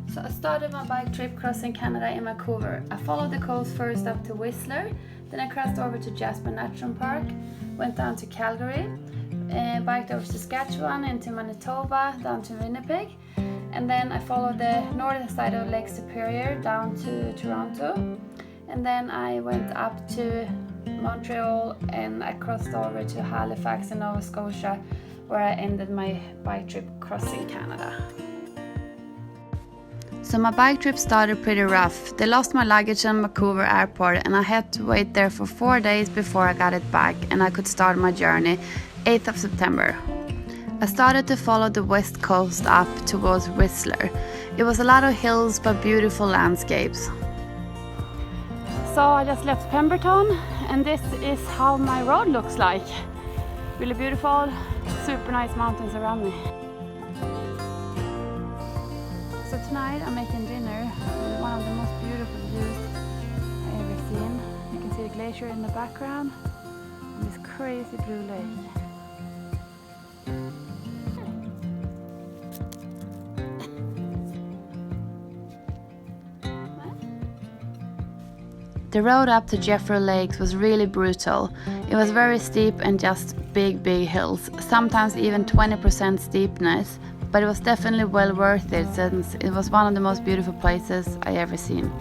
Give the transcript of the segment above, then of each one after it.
So I started my bike trip crossing Canada in Vancouver. I followed the coast first up to Whistler, then I crossed over to Jasper National Park, went down to Calgary, biked over to Saskatchewan, into Manitoba, down to Winnipeg, and then I followed the northern side of Lake Superior down to Toronto, and then I went up to Montreal and I crossed over to Halifax in Nova Scotia, where I ended my bike trip crossing Canada. So my bike trip started pretty rough. They lost my luggage in Vancouver airport and I had to wait there for 4 days before I got it back and I could start my journey 8th of September. I started to follow the west coast up towards Whistler. It was a lot of hills but beautiful landscapes. So I just left Pemberton and this is how my road looks like. Really beautiful, super nice mountains around me. So tonight I'm making dinner with one of the most beautiful views I've ever seen. You can see the glacier in the background and this crazy blue lake. The road up to Jeffrey Lakes was really brutal. It was very steep and just big hills, sometimes even 20% steepness, but it was definitely well worth it since it was one of the most beautiful places I ever seen.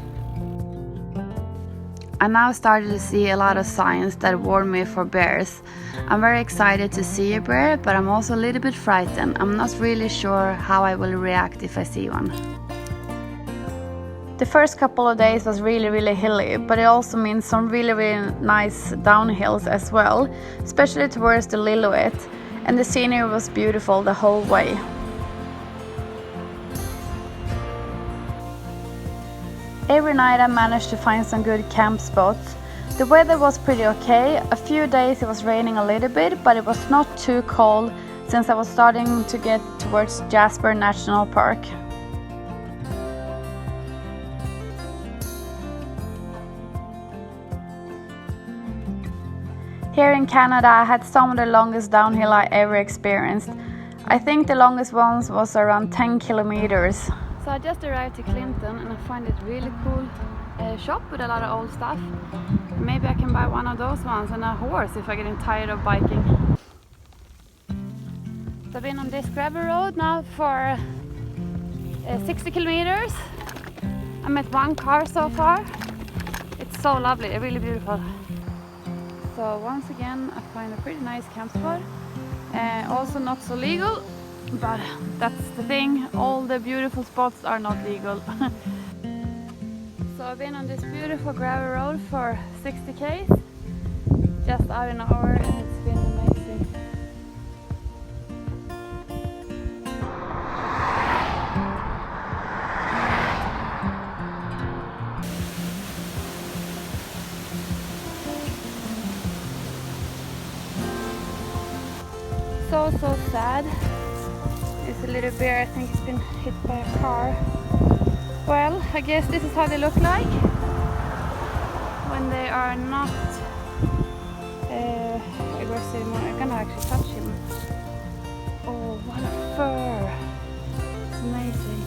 I now started to see a lot of signs that warn me for bears. I'm very excited to see a bear, but I'm also a little bit frightened. I'm not really sure how I will react if I see one. The first couple of days was really hilly, but it also means some really nice downhills as well, especially towards the Lillooet, and the scenery was beautiful the whole way. Every night I managed to find some good camp spots. The weather was pretty okay. A few days it was raining a little bit, but it was not too cold since I was starting to get towards Jasper National Park. Here in Canada I had some of the longest downhill I ever experienced. I think the longest ones was around 10 kilometers. So I just arrived to Clinton and I find it really cool shop with a lot of old stuff. Maybe I can buy one of those ones and a horse if I'm getting tired of biking. So I've been on this gravel road now for 60 kilometers. I met one car so far. It's so lovely, really beautiful. So once again I find a pretty nice camp spot. Also not so legal, but that's the thing, all the beautiful spots are not legal. So I've been on this beautiful gravel road for 60 k's, just out an hour, and it's been amazing. So sad. It's a little bear, I think it's been hit by a car. Well, I guess this is how they look like when they are not aggressive anymore. I'm gonna actually touch him. Oh, what a fur! It's amazing.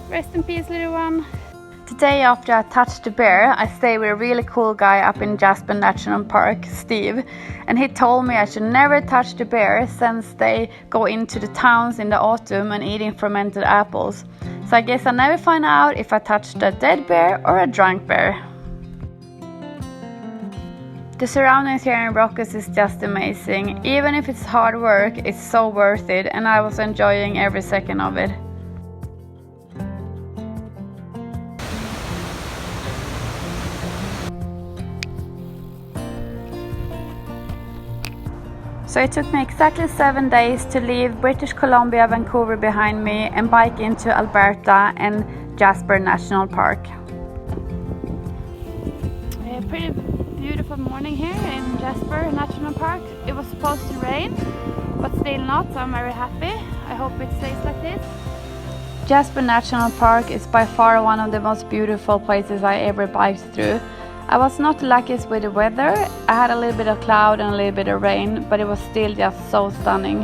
Rest in peace, little one. The day after I touched the bear, I stayed with a really cool guy up in Jasper National Park, Steve, and he told me I should never touch the bear since they go into the towns in the autumn and eating fermented apples. So I guess I'll never find out if I touched a dead bear or a drunk bear. The surroundings here in Rockies is just amazing. Even if it's hard work, it's so worth it, and I was enjoying every second of it. So it took me exactly 7 days to leave British Columbia, Vancouver behind me and bike into Alberta and Jasper National Park. A pretty beautiful morning here in Jasper National Park. It was supposed to rain, but still not, so I'm very happy. I hope it stays like this. Jasper National Park is by far one of the most beautiful places I ever biked through. I was not the luckiest with the weather. I had a little bit of cloud and a little bit of rain, but it was still just so stunning.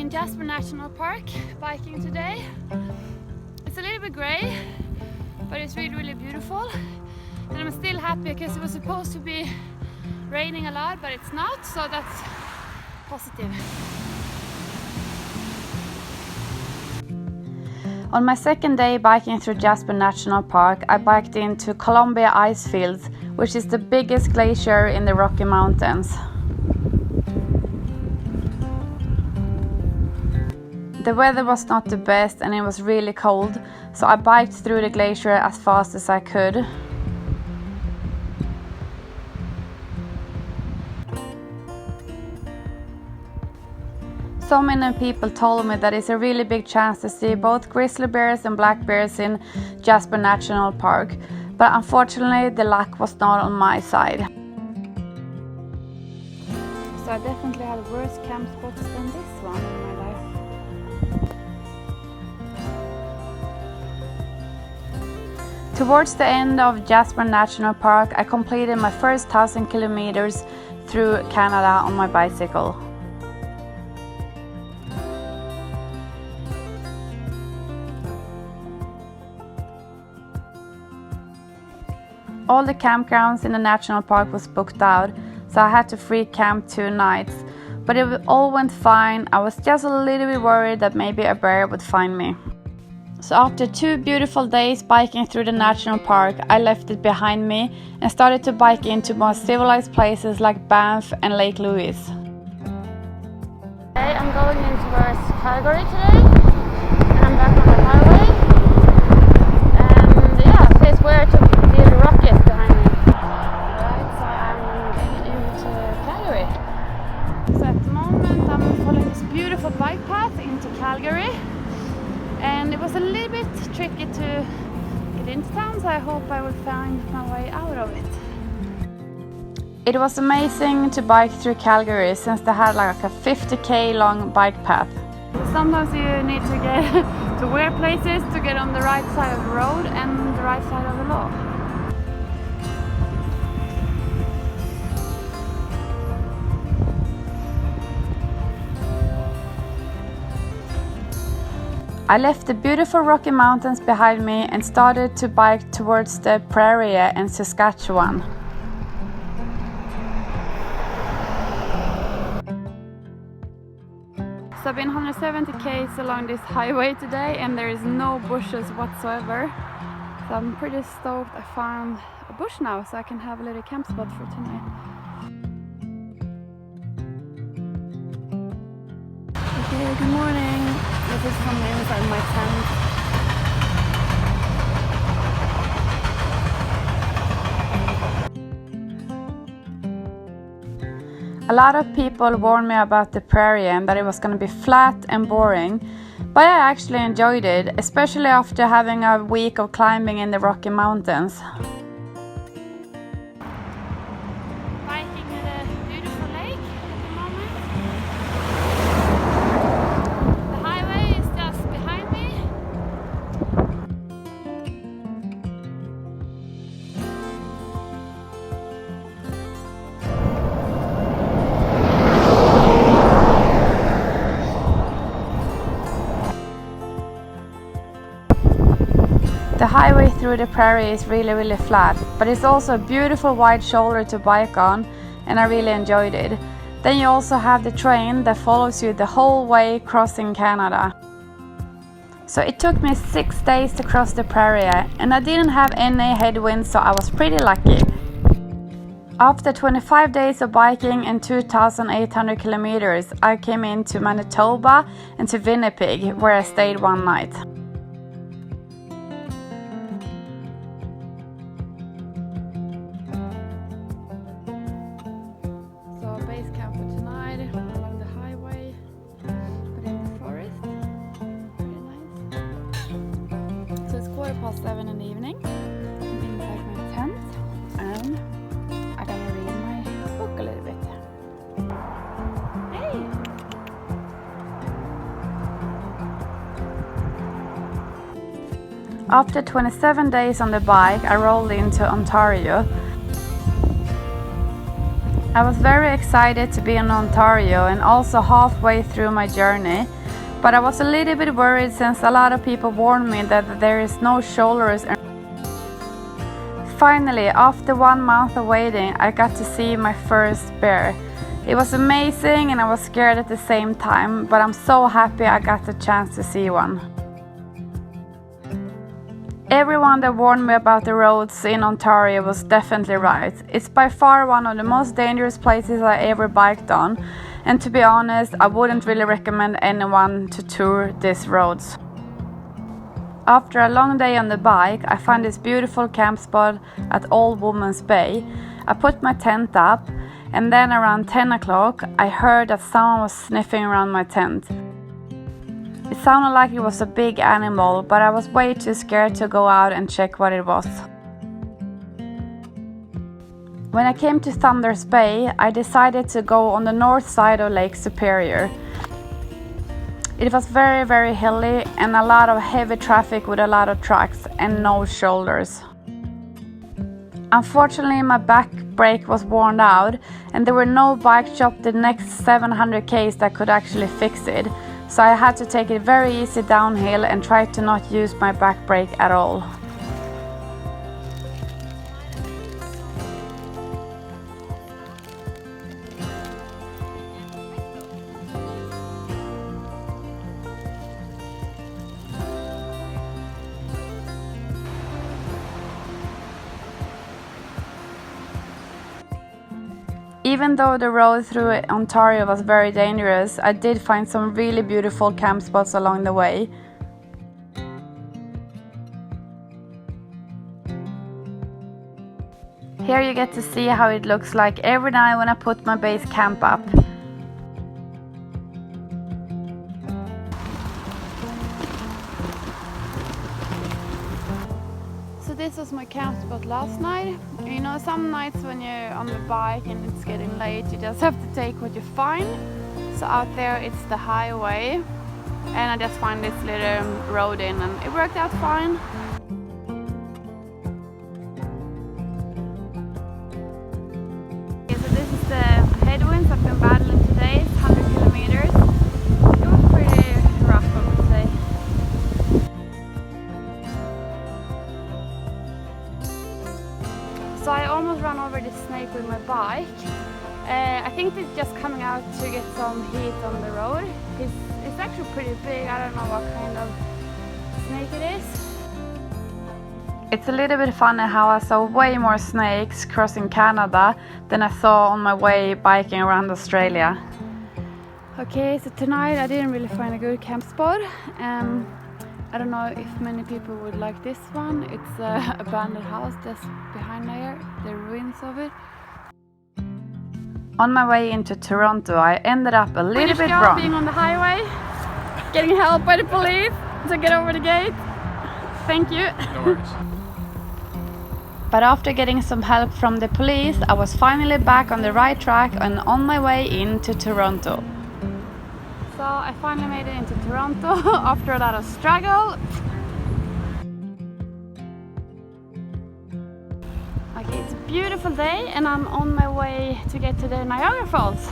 in Jasper National Park biking today. It's a little bit grey, but it's really beautiful. And I'm still happy because it was supposed to be raining a lot, but it's not, so that's positive. On my second day biking through Jasper National Park, I biked into Columbia Ice Fields, which is the biggest glacier in the Rocky Mountains. The weather was not the best and it was really cold, so I biked through the glacier as fast as I could. So many people told me that it's a really big chance to see both grizzly bears and black bears in Jasper National Park, but unfortunately the luck was not on my side. So I definitely had worse camp spots than this one in my life. Towards the end of Jasper National Park, I completed my first 1,000 kilometers through Canada on my bicycle. All the campgrounds in the national park was booked out, so I had to free camp 2 nights. But it all went fine. I was just a little bit worried that maybe a bear would find me. So after 2 beautiful days biking through the national park, I left it behind me and started to bike into more civilized places like Banff and Lake Louise. Today I'm going in towards Calgary today, and I'm back on the highway. And yeah, it's where I took the Rockies behind me. Alright, so I'm getting into Calgary. So at the moment I'm following this beautiful bike path into Calgary. And it was a little bit tricky to get into town, so I hope I will find my way out of it. It was amazing to bike through Calgary since they had like a 50k long bike path. Sometimes you need to get to weird places to get on the right side of the road and the right side of the law. I left the beautiful Rocky Mountains behind me and started to bike towards the prairie in Saskatchewan. So I've been 170 km along this highway today and there is no bushes whatsoever. So I'm pretty stoked I found a bush now so I can have a little camp spot for tonight. Okay, good morning. This is from inside my tent. A lot of people warned me about the prairie and that it was going to be flat and boring, but I actually enjoyed it, especially after having a week of climbing in the Rocky Mountains. The highway through the prairie is really flat, but it's also a beautiful wide shoulder to bike on, and I really enjoyed it. Then you also have the train that follows you the whole way crossing Canada. So it took me 6 days to cross the prairie, and I didn't have any headwinds, so I was pretty lucky. After 25 days of biking and 2,800 kilometers, I came into Manitoba and to Winnipeg, where I stayed 1 night. Past 7 in the evening. I'm inside my tent and I'm gonna read my book a little bit. Hey! After 27 days on the bike, I rolled into Ontario. I was very excited to be in Ontario and also halfway through my journey, but I was a little bit worried since a lot of people warned me that there is no shoulders. Finally, after 1 month of waiting, I got to see my first bear. It was amazing and I was scared at the same time, but I'm so happy I got the chance to see one. Everyone that warned me about the roads in Ontario was definitely right. It's by far one of the most dangerous places I ever biked on, and to be honest, I wouldn't really recommend anyone to tour these roads. After a long day on the bike, I found this beautiful camp spot at Old Woman's Bay. I put my tent up, and then around 10 o'clock, I heard that someone was sniffing around my tent. It sounded like it was a big animal, but I was way too scared to go out and check what it was. When I came to Thunder's Bay, I decided to go on the north side of Lake Superior. It was very, very hilly and a lot of heavy traffic with a lot of trucks and no shoulders. Unfortunately, my back brake was worn out and there were no bike shop the next 700 km that could actually fix it. So I had to take it very easy downhill and try to not use my back brake at all. Even though the road through Ontario was very dangerous, I did find some really beautiful camp spots along the way. Here you get to see how it looks like every night when I put my base camp up. So this was my camp spot last night. You know, some nights when you're on the bike and it's getting late, you just have to take what you find. So out there it's the highway, and I just find this little road in, and it worked out fine. Okay, so this is the headwinds I've been battling today. It's 100 kilometers. It was pretty rough, I would say. So I almost ran over this snake with my bike. I think it's just coming out to get some heat on the road. It's actually pretty big. I don't know what kind of snake it is. It's a little bit funny how I saw way more snakes crossing Canada than I saw on my way biking around Australia. Okay, so tonight I didn't really find a good camp spot. I don't know if many people would like this one. It's an abandoned house that's behind there, the ruins of it. On my way into Toronto, I ended up a little bit wrong. Being on the highway, getting help by the police to get over the gate. Thank you. No worries. But after getting some help from the police, I was finally back on the right track and on my way into Toronto. So I finally made it into Toronto after a lot of struggle. Okay, it's a beautiful day and I'm on my way to get to the Niagara Falls.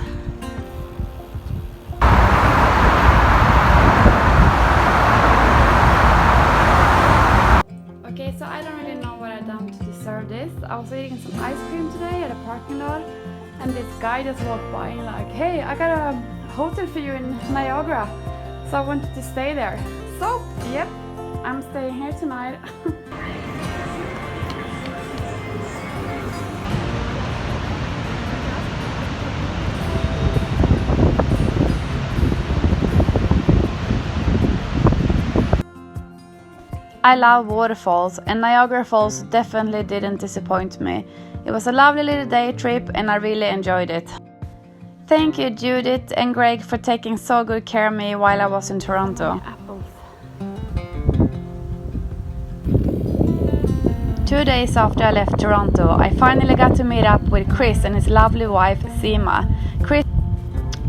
Okay, so I don't really know what I've done to deserve this. I was eating some ice cream today at a parking lot and this guy just walked by and like, hey, I got a hotel for you in Niagara, so I wanted to stay there. So, yep, I'm staying here tonight. I love waterfalls, and Niagara Falls definitely didn't disappoint me. It was a lovely little day trip and I really enjoyed it. Thank you Judith and Greg for taking so good care of me while I was in Toronto. Apples. 2 days after I left Toronto, I finally got to meet up with Chris and his lovely wife Seema.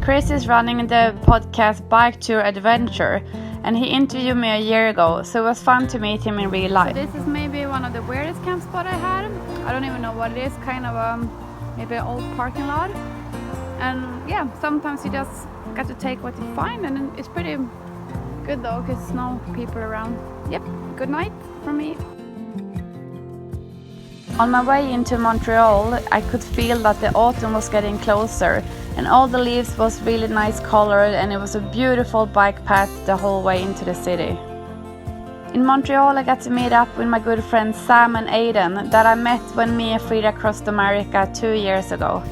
Chris is running the podcast Bike Tour Adventure, and he interviewed me a year ago, so it was fun to meet him in real life. So this is maybe one of the weirdest camp spots I had. I don't even know what it is, kind of maybe an old parking lot. And yeah, sometimes you just got to take what you find, and it's pretty good though, because no people around. Yep, good night from me. On my way into Montreal, I could feel that the autumn was getting closer, and all the leaves was really nice colored, and it was a beautiful bike path the whole way into the city. In Montreal, I got to meet up with my good friends Sam and Aiden that I met when me and Frida crossed America 2 years ago.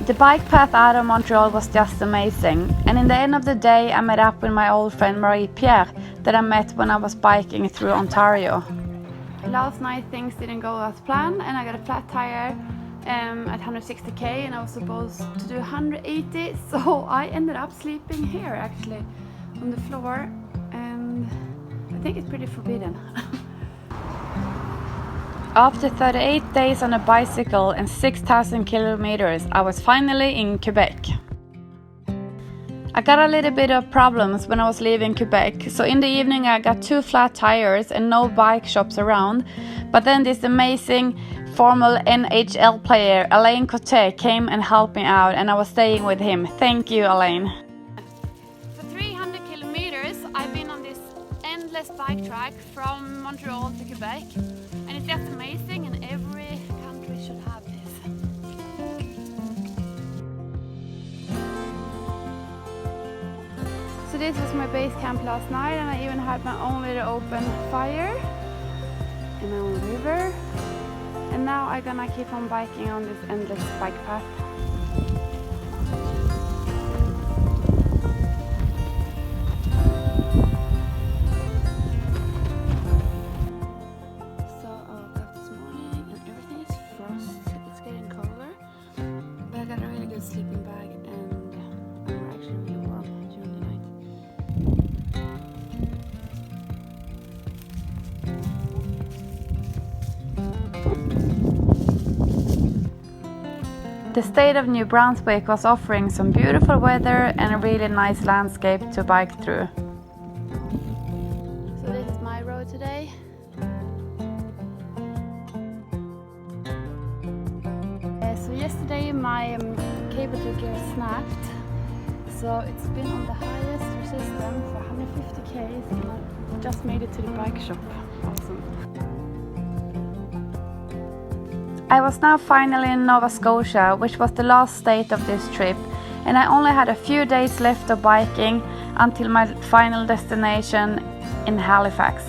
The bike path out of Montreal was just amazing, and in the end of the day I met up with my old friend Marie-Pierre that I met when I was biking through Ontario. Last night things didn't go as planned, and I got a flat tire at 160k, and I was supposed to do 180, so I ended up sleeping here actually on the floor, and I think it's pretty forbidden. After 38 days on a bicycle and 6,000 kilometers, I was finally in Quebec. I got a little bit of problems when I was leaving Quebec, so in the evening I got 2 flat tires and no bike shops around, but then this amazing former NHL player Alain Cote came and helped me out, and I was staying with him. Thank you, Alain. For 300 kilometers I've been on this endless bike track from Montreal to Quebec, and it's just amazing, and every country should have this. So this was my base camp last night, and I even had my own little open fire in my own river. And now I'm gonna keep on biking on this endless bike path. So I woke up this morning and everything is frost. It's getting colder, but I got a really good sleeping bag, and I'm actually really warm during the night. The state of New Brunswick was offering some beautiful weather and a really nice landscape to bike through. So this is my road today. So yesterday my cable to gear snapped, so it's been on the highest resistance for 150 k's, and I just made it to the bike shop. Awesome. I was now finally in Nova Scotia, which was the last state of this trip, and I only had a few days left of biking until my final destination in Halifax.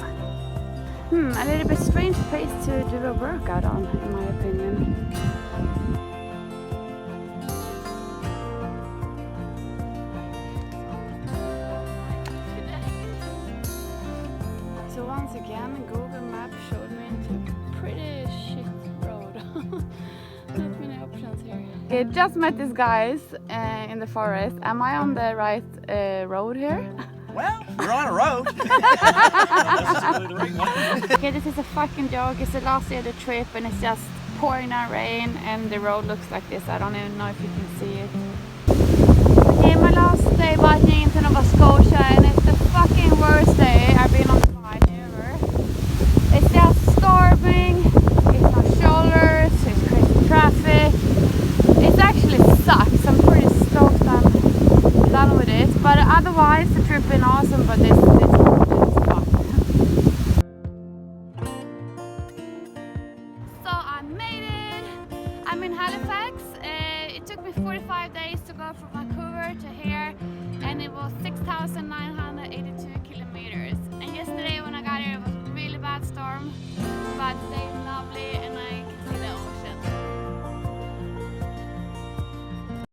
A little bit strange place to do a workout on, in my opinion. So once again, Google Maps showed me into a pretty shit road. Not many options here. Okay, just met these guys in the forest. Am I on the right road here? Well, you're on a road. Okay, this is a fucking joke. It's the last day of the trip, and it's just pouring down rain, and the road looks like this. I don't even know if you can see it. Okay, my last day biking into Nova Scotia, and it's the fucking worst day I've been on the bike ever. It's just storming, it's on shoulders, it's crazy traffic. It actually sucks. I'm pretty stoked I'm done with it, but otherwise the trip been awesome, but this fucked. So I made it. I'm in Halifax. It took me 45 days to go from Vancouver to here, and it was 6,900